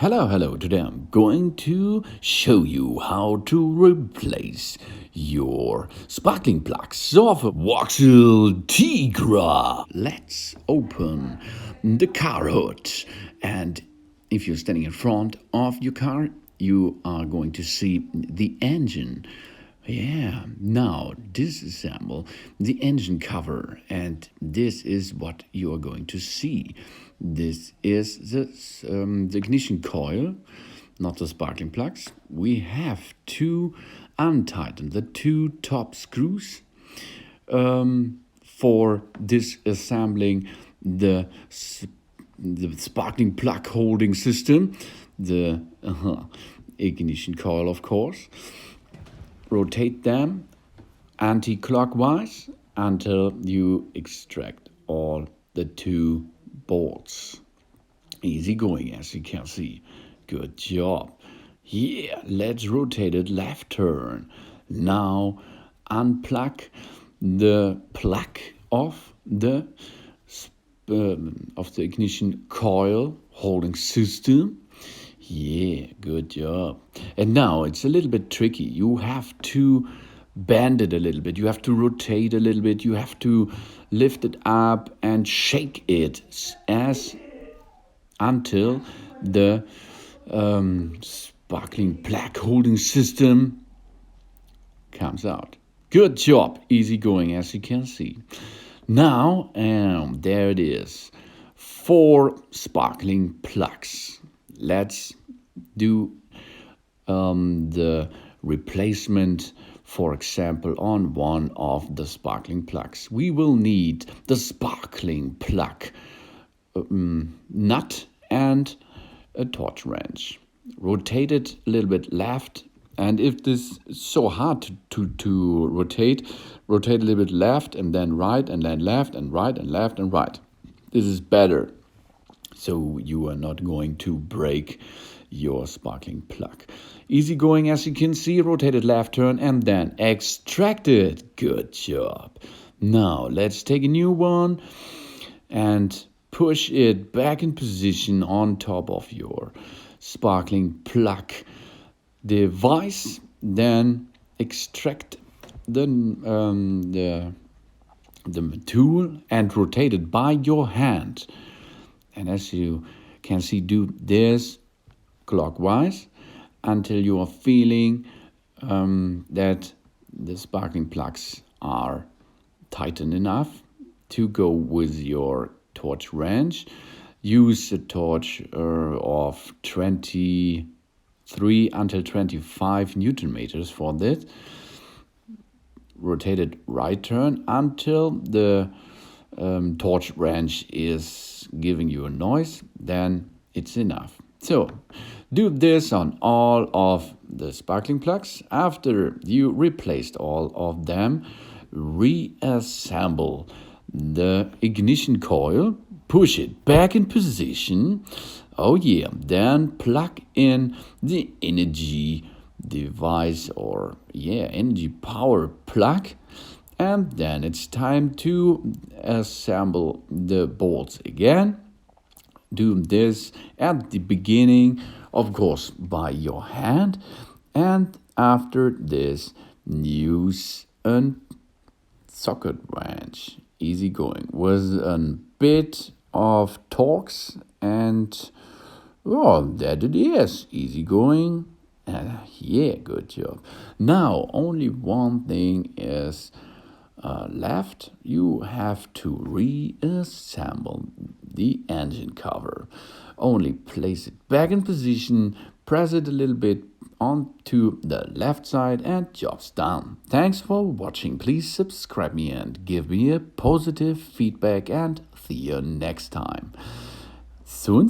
Hello. Today I'm going to show you how to replace your sparkling plugs of a Vauxhall Tigra. Let's open the car hood, and if you're standing in front of your car, you are going to see the engine. Now disassemble the engine cover, and this is what you are going to see. This is the ignition coil, not the sparkling plugs. We have to untighten the two top screws for disassembling the sparkling plug holding system, the ignition coil, of course. Rotate them anti-clockwise until you extract all the two bolts. Easy going, as you can see. Good job. Let's rotate it left turn. Now unplug the plug of the ignition coil holding system. Good job. And now it's a little bit tricky. You have to bend it a little bit. You have to rotate a little bit. You have to lift it up and shake it until the sparkling plug holding system comes out. Good job. Easy going, as you can see. Now, there it is. 4 sparkling plugs. Let's do the replacement, for example, on one of the sparkling plugs. We will need the sparkling plug nut and a torch wrench. Rotate it a little bit left, and if this is so hard to rotate a little bit left and then right and then left and right and left and right. This is better, so you are not going to break your sparkling plug. Easy going, as you can see. Rotate it left turn and then extract it. Good job. Now let's take a new one and push it back in position on top of your sparkling plug device. Then extract the tool and rotate it by your hand. And as you can see, do this clockwise until you are feeling that the sparkling plugs are tightened enough to go with your torch wrench. Use a torch of 23 until 25 Newton meters for this. Rotate it right turn until the torch wrench is giving you a noise, then it's enough. So do this on all of the sparkling plugs. After you replaced all of them, reassemble the ignition coil, push it back in position. Then plug in the energy device or energy power plug. And then it's time to assemble the bolts again. Do this at the beginning, of course, by your hand. And after this, use a socket wrench. Easy going with a bit of torques, and that it is. Easy going. Good job. Now, only one thing is left. You have to reassemble the engine cover. Only place it back in position, press it a little bit onto the left side, and job's done. Thanks for watching. Please subscribe me and give me a positive feedback, and see you next time. Soon.